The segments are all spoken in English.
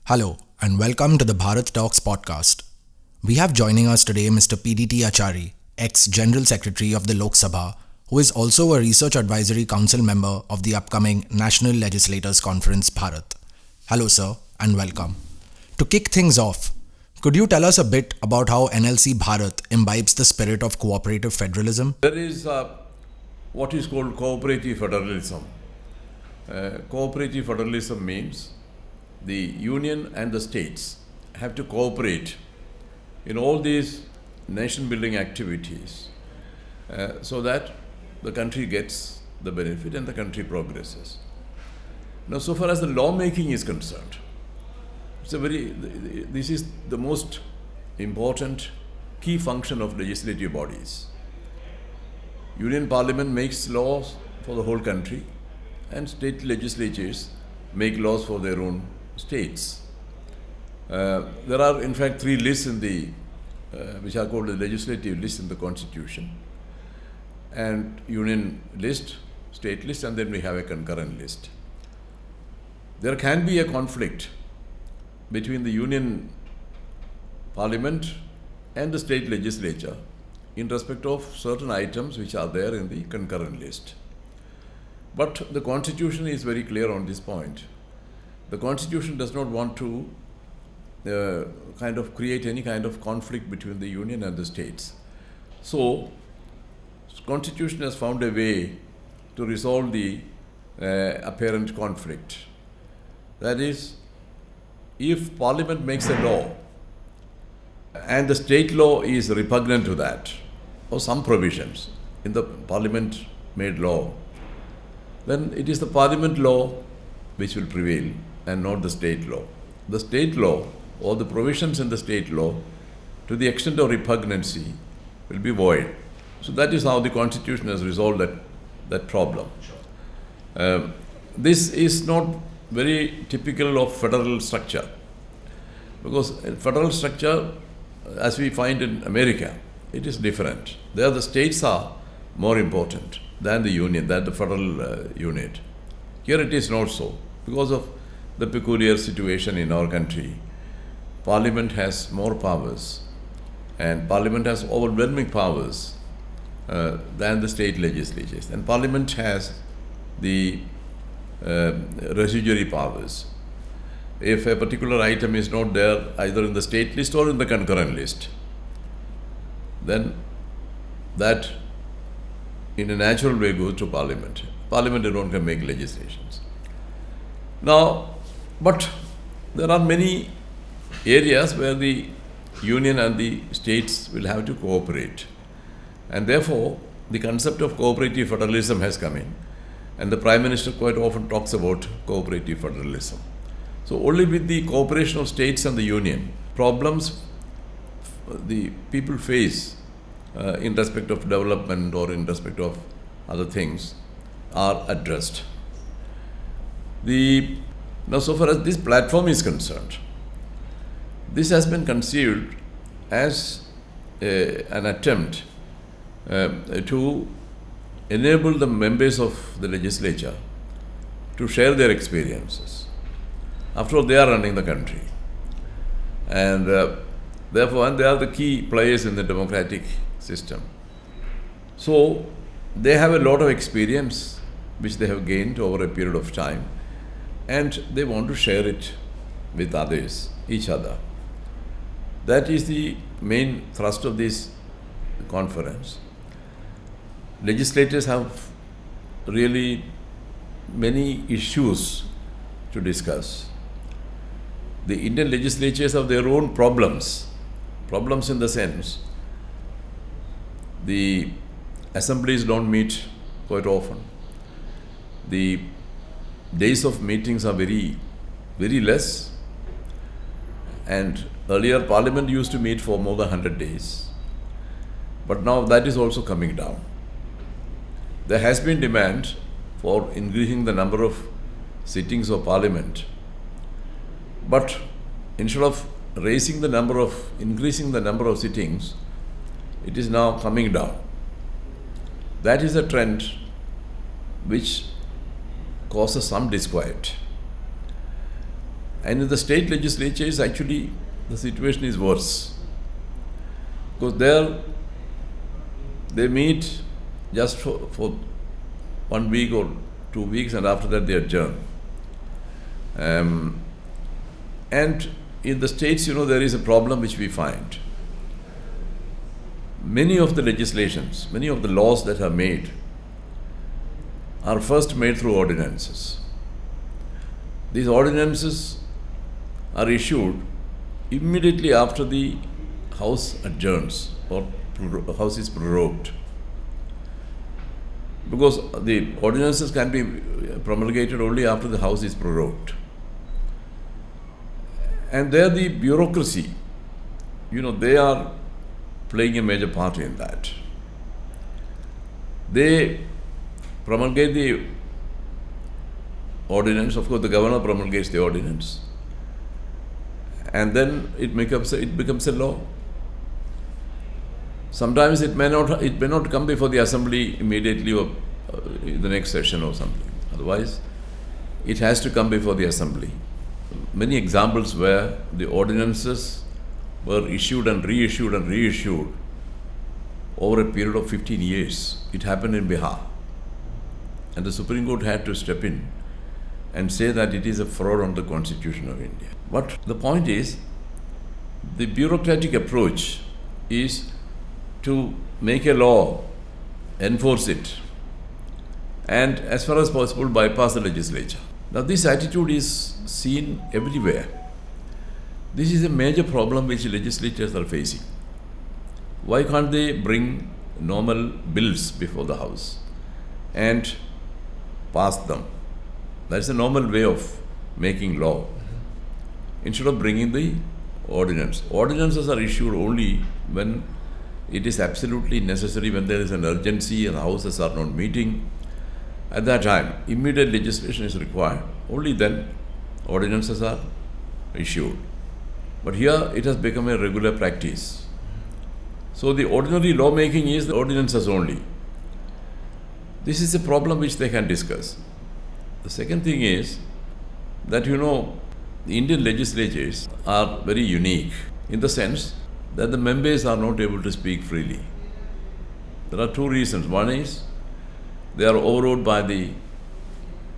Hello, and welcome to the Bharat Talks podcast. We have joining us today Mr. P.D.T. Achary, ex-General Secretary of the Lok Sabha, who is also a Research Advisory Council member of the upcoming National Legislators Conference, Bharat. Hello, sir, and welcome. To kick things off, could you tell us a bit about how NLC Bharat imbibes the spirit of cooperative federalism? There is what is called cooperative federalism. Cooperative federalism means the union and the states have to cooperate in all these nation building activities so that the country gets the benefit and the country progresses. Now, so far as the lawmaking is concerned, this is the most important key function of legislative bodies. Union Parliament makes laws for the whole country, and state legislatures make laws for their own states. There are in fact three lists in the which are called the legislative list in the constitution, and union list, state list, and then we have a concurrent list. There can be a conflict between the union parliament and the state legislature in respect of certain items which are there in the concurrent list. But the constitution is very clear on this point. The constitution does not want to create any kind of conflict between the union and the states. So, constitution has found a way to resolve the apparent conflict. That is, if Parliament makes a law and the state law is repugnant to that, or some provisions in the Parliament made law, then it is the Parliament law which will prevail and not the state law. The state law or the provisions in the state law, to the extent of repugnancy, will be void. So that is how the constitution has resolved that problem. This is not very typical of federal structure, because federal structure, as we find in America, it is different. There the states are more important than the union, than the federal unit. Here it is not so. Because of the peculiar situation in our country, Parliament has more powers, and Parliament has overwhelming powers than the state legislatures. And Parliament has the residuary powers. If a particular item is not there either in the state list or in the concurrent list, then that in a natural way goes to Parliament. Parliament alone can make legislations. Now, but there are many areas where the union and the states will have to cooperate. And therefore, the concept of cooperative federalism has come in. And the Prime Minister quite often talks about cooperative federalism. So only with the cooperation of states and the union, problems the people face in respect of development or in respect of other things are addressed. Now, so far as this platform is concerned, this has been conceived as an attempt to enable the members of the legislature to share their experiences. After all, they are running the country. And therefore, they are the key players in the democratic system. So, they have a lot of experience which they have gained over a period of time, and they want to share it with others, each other. That is the main thrust of this conference. Legislators have really many issues to discuss. The Indian legislatures have their own problems in the sense the assemblies don't meet quite often. The days of meetings are very, very less, and earlier Parliament used to meet for more than 100 days, but now that is also coming down. There has been demand for increasing the number of sittings of Parliament, but instead of increasing the number of sittings, it is now coming down. That is a trend which causes some disquiet. And in the state legislatures, actually, the situation is worse. Because there, they meet just for 1 week or 2 weeks, and after that they adjourn. And in the states, there is a problem which we find. Many of the legislations, many of the laws that are made are first made through ordinances. These ordinances are issued immediately after the House adjourns or House is prorogued. Because the ordinances can be promulgated only after the House is prorogued. And there the bureaucracy, they are playing a major part in that. They promulgate the ordinance. Of course, the governor promulgates the ordinance, and then it becomes a law. Sometimes it may not come before the assembly immediately or in the next session or something. Otherwise, it has to come before the assembly. Many examples where the ordinances were issued and reissued over a period of 15 years. It happened in Bihar. And the Supreme Court had to step in and say that it is a fraud on the Constitution of India. But the point is, the bureaucratic approach is to make a law, enforce it, and as far as possible bypass the legislature. Now this attitude is seen everywhere. This is a major problem which legislators are facing. Why can't they bring normal bills before the House and pass them? That's a normal way of making law. Instead of bringing the ordinance. Ordinances are issued only when it is absolutely necessary, when there is an urgency and houses are not meeting. At that time, immediate legislation is required. Only then ordinances are issued. But here it has become a regular practice. So the ordinary lawmaking is the ordinances only. This is a problem which they can discuss. The second thing is that the Indian legislatures are very unique in the sense that the members are not able to speak freely. There are two reasons. One is they are overruled by the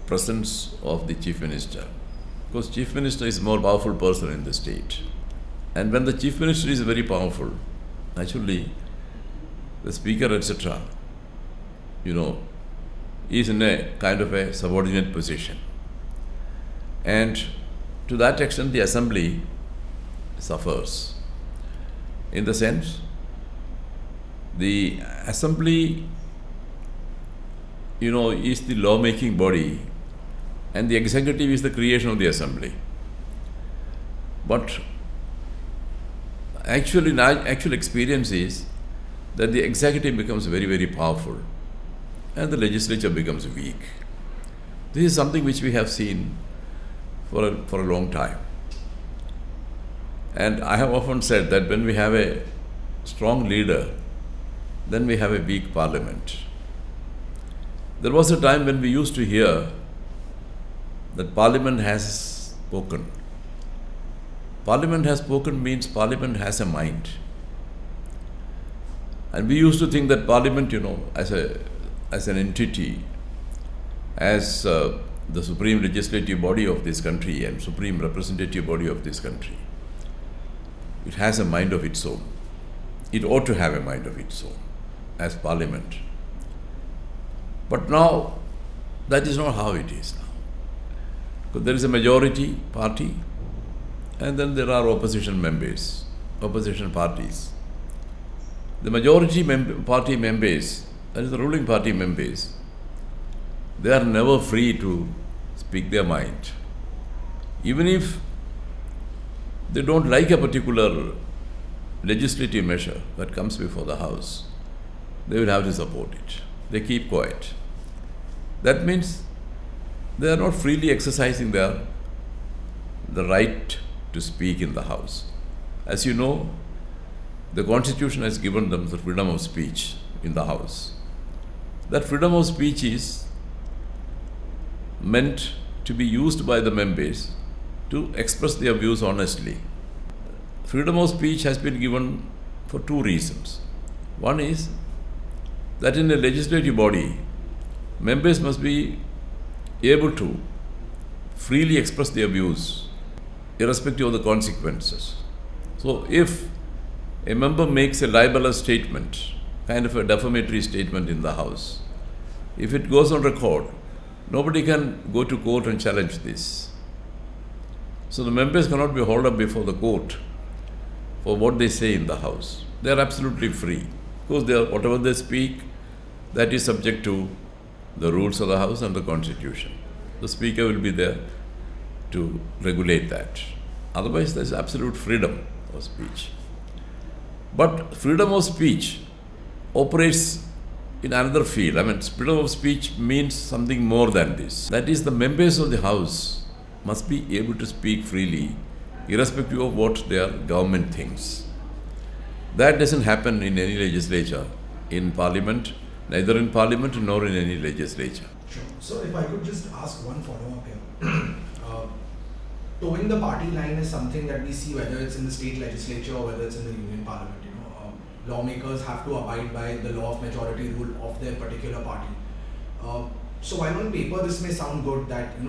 presence of the Chief Minister. Because Chief Minister is a more powerful person in the state. And when the Chief Minister is very powerful, naturally the Speaker, etc., is in a kind of a subordinate position. And to that extent, the Assembly suffers. In the sense, the Assembly, is the lawmaking body, and the executive is the creation of the Assembly. But actual experience is that the executive becomes very, very powerful and the legislature becomes weak. This is something which we have seen for a long time. And I have often said that when we have a strong leader, then we have a weak parliament. There was a time when we used to hear that Parliament has spoken. Parliament has spoken means Parliament has a mind. And we used to think that Parliament, as an entity, as the supreme legislative body of this country and supreme representative body of this country, it has a mind of its own. It ought to have a mind of its own as Parliament. But now, that is not how it is now. Because there is a majority party, and then there are opposition parties. The majority party members, that is the ruling party members, they are never free to speak their mind. Even if they don't like a particular legislative measure that comes before the House, they will have to support it. They keep quiet. That means they are not freely exercising the right to speak in the House. As you know, the Constitution has given them the freedom of speech in the House. That freedom of speech is meant to be used by the members to express their views honestly. Freedom of speech has been given for two reasons. One is that in a legislative body, members must be able to freely express their views, irrespective of the consequences. So, if a member makes a libelous statement, kind of a defamatory statement in the House, if it goes on record, nobody can go to court and challenge this. So, the members cannot be hauled up before the court for what they say in the House. They are absolutely free. Because whatever they speak, that is subject to the rules of the House and the Constitution. The Speaker will be there to regulate that. Otherwise, there is absolute freedom of speech. But freedom of speech operates in another field. I mean, freedom of speech means something more than this. That is, the members of the House must be able to speak freely, irrespective of what their government thinks. That doesn't happen in any legislature, in Parliament, neither in Parliament nor in any legislature. Sure. So if I could just ask one follow-up here. Towing the party line is something that we see whether it's in the state legislature or whether it's in the Union Parliament. Lawmakers have to abide by the law of majority rule of their particular party. So while on paper this may sound good that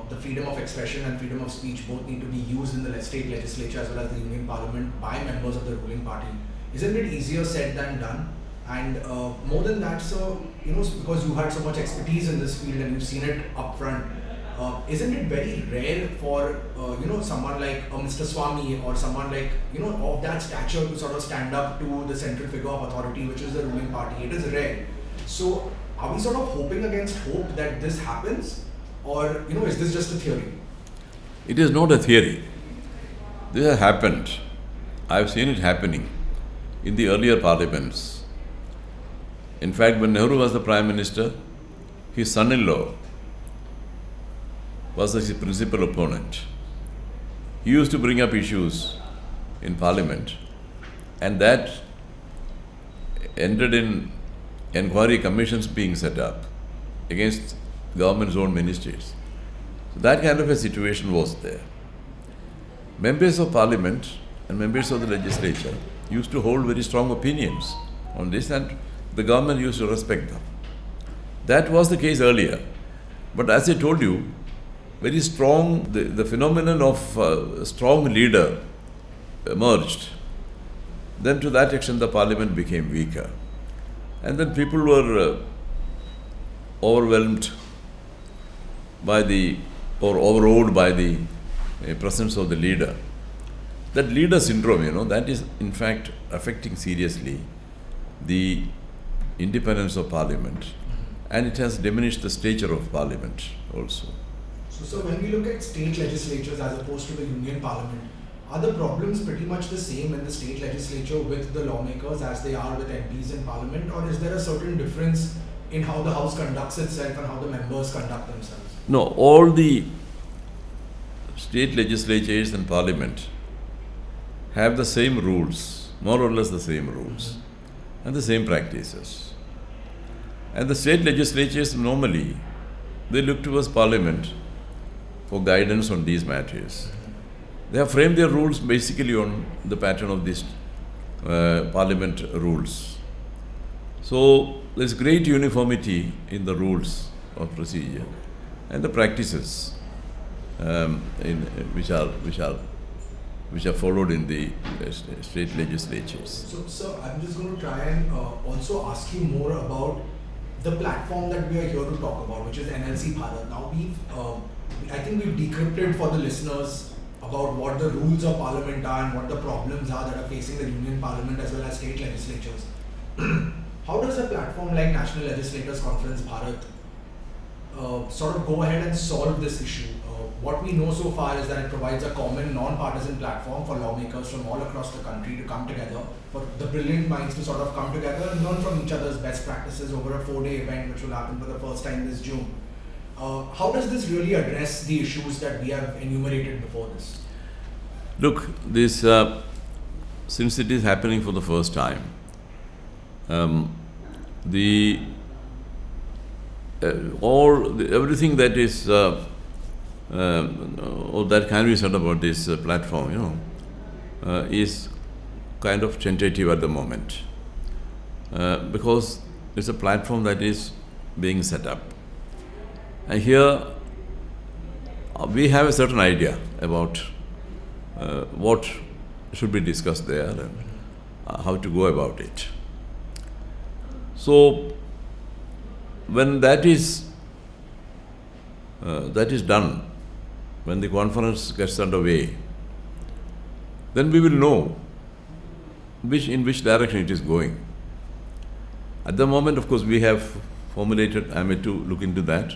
the freedom of expression and freedom of speech both need to be used in the state legislature as well as the Union Parliament by members of the ruling party, isn't it easier said than done? And more than that, so because you had so much expertise in this field and you've seen it up front, isn't it very rare for someone like Mr. Swami or someone like of that stature to sort of stand up to the central figure of authority, which is the ruling party? It is rare. So are we sort of hoping against hope that this happens, or is this just a theory? It is not a theory. This has happened. I have seen it happening in the earlier parliaments. In fact, when Nehru was the Prime Minister, his son-in-law was his principal opponent. He used to bring up issues in Parliament, and that ended in inquiry commissions being set up against government's own ministers. So that kind of a situation was there. Members of Parliament and members of the legislature used to hold very strong opinions on this, and the government used to respect them. That was the case earlier. But as I told you, very strong, the phenomenon of a strong leader emerged. Then to that extent the parliament became weaker. And then people were overwhelmed by or overawed by the presence of the leader. That leader syndrome, that is in fact affecting seriously the independence of parliament. And it has diminished the stature of parliament also. So when we look at state legislatures as opposed to the Union Parliament, are the problems pretty much the same in the state legislature with the lawmakers as they are with MPs in Parliament, or is there a certain difference in how the House conducts itself and how the members conduct themselves? No, all the state legislatures and Parliament have the same rules, more or less the same rules, and the same practices. And the state legislatures normally, they look towards Parliament for guidance on these matters. They have framed their rules basically on the pattern of these Parliament rules. So there is great uniformity in the rules of procedure and the practices which are followed in the state legislatures. So I'm just going to try and also ask you more about the platform that we are here to talk about, which is NLC Bharat. Now I think we've decrypted for the listeners about what the rules of parliament are and what the problems are that are facing the Union Parliament as well as state legislatures. How does a platform like National Legislators Conference Bharat sort of go ahead and solve this issue? What we know so far is that it provides a common non-partisan platform for lawmakers from all across the country to come together, for the brilliant minds to sort of come together and learn from each other's best practices over a 4-day event which will happen for the first time this June. How does this really address the issues that we have enumerated before this? Look, this since it is happening for the first time, everything that is or that can be said about this platform, is kind of tentative at the moment, because it's a platform that is being set up. And here we have a certain idea about what should be discussed there and how to go about it. So when that is done, when the conference gets underway, then we will know in which direction it is going. At the moment, of course, we have formulated, I mean, to look into that,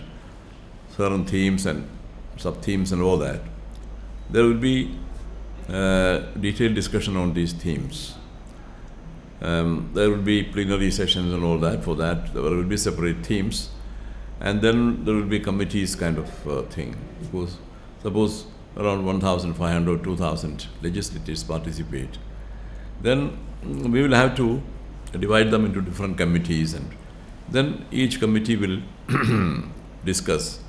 certain themes and sub-themes and all that. There will be detailed discussion on these themes. There will be plenary sessions and all that. For that, there will be separate themes. And then there will be committees kind of thing. Because suppose around 1,500, 2,000 legislators participate. Then we will have to divide them into different committees, and then each committee will discuss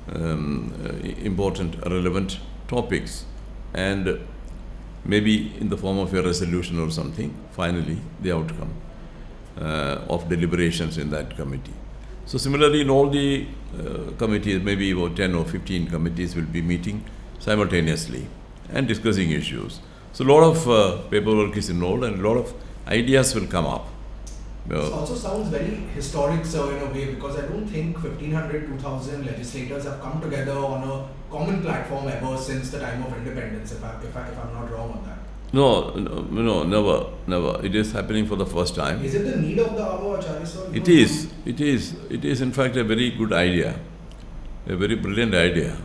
important, relevant topics, and maybe in the form of a resolution or something, finally the outcome of deliberations in that committee. So similarly, in all the committees, maybe about 10 or 15 committees will be meeting simultaneously and discussing issues. So a lot of paperwork is involved and a lot of ideas will come up. This also sounds very historic, sir, in a way, because I don't think 1,500, 2,000 legislators have come together on a common platform ever since the time of independence, if I'm not wrong on that. No, never. It is happening for the first time. Is it the need of the hour, Acharya sir? It is in fact a very good idea, a very brilliant idea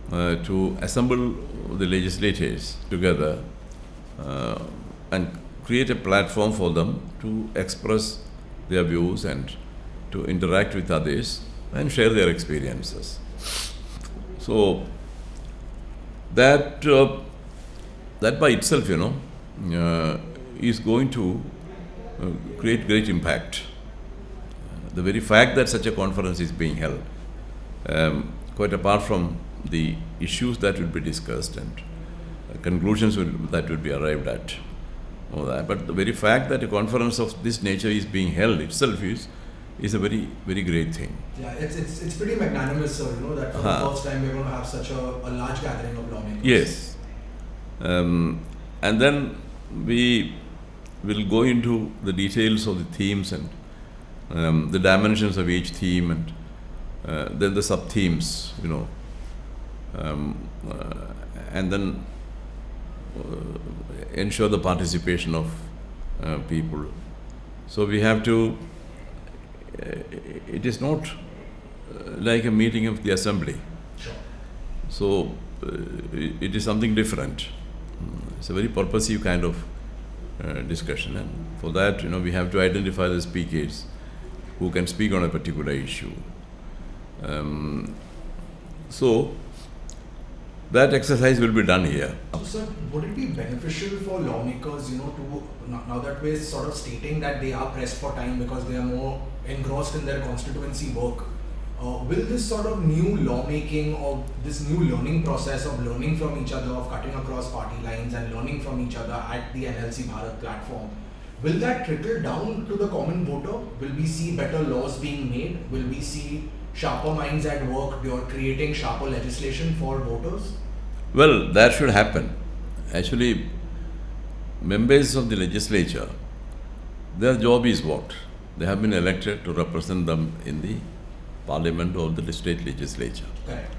to assemble the legislators together and create a platform for them to express their views and to interact with others and share their experiences. So that by itself, is going to create great impact. The very fact that such a conference is being held, quite apart from the issues that will be discussed and conclusions that will be arrived at, all that. But the very fact that a conference of this nature is being held itself is a very, very great thing. Yeah, it's pretty magnanimous, sir, that for the first time we're going to have such a large gathering of lawmakers. Yes. And then we will go into the details of the themes and the dimensions of each theme, and then the sub-themes, and then ensure the participation of people. So we have to, it is not like a meeting of the assembly. Sure. So it is something different. It's a very purposive kind of discussion, and for that, we have to identify the speakers who can speak on a particular issue. So that exercise will be done here. So, sir, would it be beneficial for lawmakers, to now that we're sort of stating that they are pressed for time because they are more engrossed in their constituency work, will this sort of new lawmaking or this new learning process of learning from each other, of cutting across party lines and learning from each other at the NLC Bharat platform, will that trickle down to the common voter? Will we see better laws being made? Will we see sharper minds at work creating sharper legislation for voters? Well, that should happen. Actually, members of the legislature, their job is what? They have been elected to represent them in the parliament or the state legislature. Correct.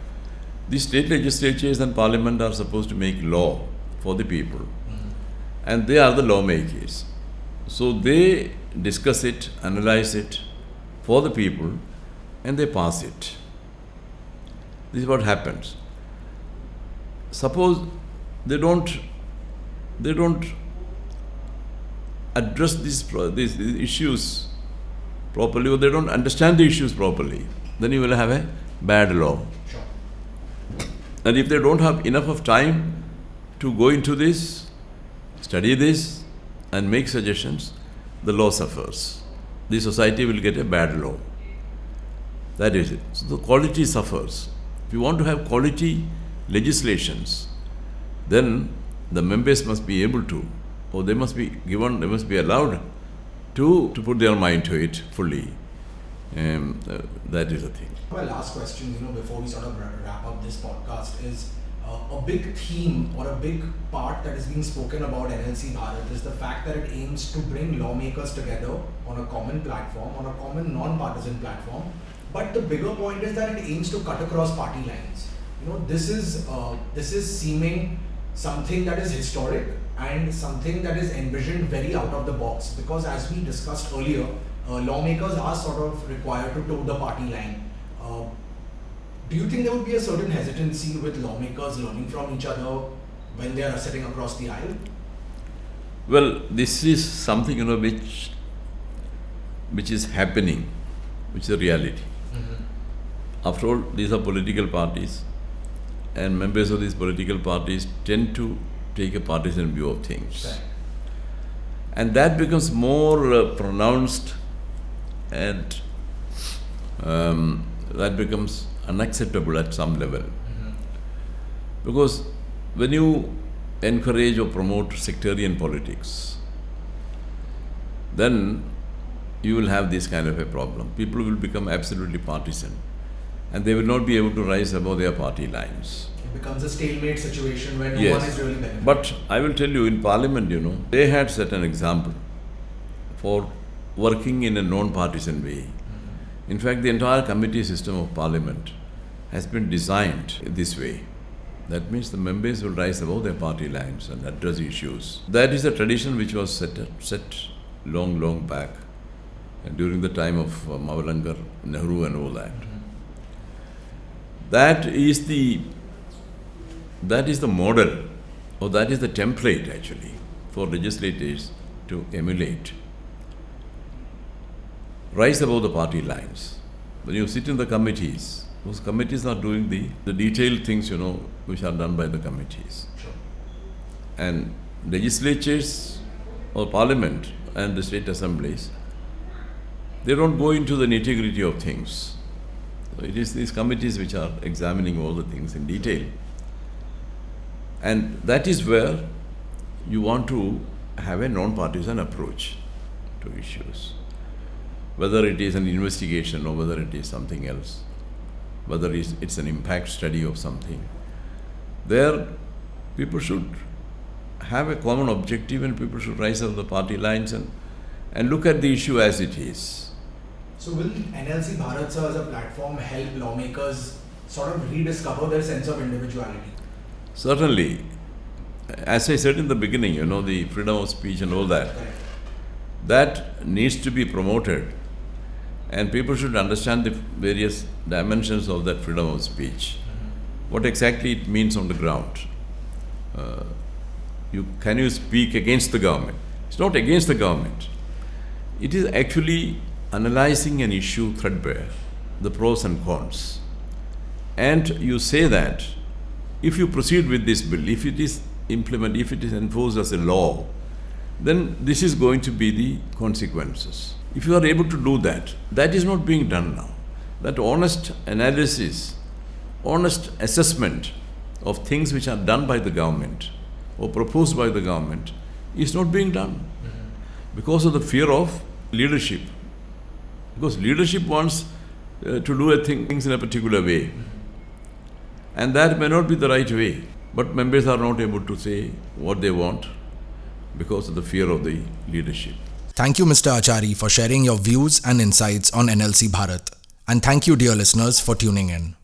The state legislatures and parliament are supposed to make law for the people. And they are the lawmakers. So they discuss it, analyze it for the people, and they pass it. This is what happens. Suppose they don't address these issues properly, or they don't understand the issues properly, then you will have a bad law. Sure. And if they don't have enough of time to go into this, study this, and make suggestions, the law suffers. The society will get a bad law. That is it. So the quality suffers. If you want to have quality legislations, then the members must be able to, or they must be given, they must be allowed to put their mind to it fully. That is the thing. My last question, before we sort of wrap up this podcast is a big theme or a big part that is being spoken about NLC Bharat is the fact that it aims to bring lawmakers together on a common platform, on a common non-partisan platform. But the bigger point is that it aims to cut across party lines. This is seeming something that is historic and something that is envisioned very out of the box, because as we discussed earlier, lawmakers are sort of required to toe the party line. Do you think there would be a certain hesitancy with lawmakers learning from each other when they are sitting across the aisle? Well, this is something which is happening, which is a reality. Mm-hmm. After all, these are political parties, and members of these political parties tend to take a partisan view of things. Right. And that becomes more pronounced, and that becomes unacceptable at some level. Mm-hmm. Because when you encourage or promote sectarian politics, then you will have this kind of a problem. People will become absolutely partisan, and they will not be able to rise above their party lines. It becomes a stalemate situation where no one is really benefiting. But I will tell you, in Parliament, they had set an example for working in a non-partisan way. Mm-hmm. In fact, the entire committee system of Parliament has been designed this way. That means the members will rise above their party lines and address issues. That is a tradition which was set long back, during the time of Mavalankar, Nehru and all that. Mm-hmm. That is the model, or that is the template actually for legislators to emulate. Rise above the party lines. When you sit in the committees, those committees are doing the detailed things, which are done by the committees. Sure. And legislatures or parliament and the state assemblies, they don't go into the nitty-gritty of things. So it is these committees which are examining all the things in detail. And that is where you want to have a non-partisan approach to issues. Whether it is an investigation or whether it is something else, whether it's an impact study of something, there people should have a common objective, and people should rise up the party lines and look at the issue as it is. So will NLC Bharat, sir, as a platform help lawmakers sort of rediscover their sense of individuality? Certainly. As I said in the beginning, the freedom of speech and all that, Correct. That needs to be promoted, and people should understand the various dimensions of that freedom of speech. Mm-hmm. What exactly it means on the ground. Can you speak against the government? It's not against the government. It is actually analyzing an issue threadbare, the pros and cons. And you say that if you proceed with this bill, if it is implemented, if it is enforced as a law, then this is going to be the consequences. If you are able to do that, that is not being done now. That honest analysis, honest assessment of things which are done by the government or proposed by the government is not being done because of the fear of leadership. Because leadership wants to do things in a particular way. And that may not be the right way. But members are not able to say what they want because of the fear of the leadership. Thank you, Mr. Achary, for sharing your views and insights on NLC Bharat. And thank you, dear listeners, for tuning in.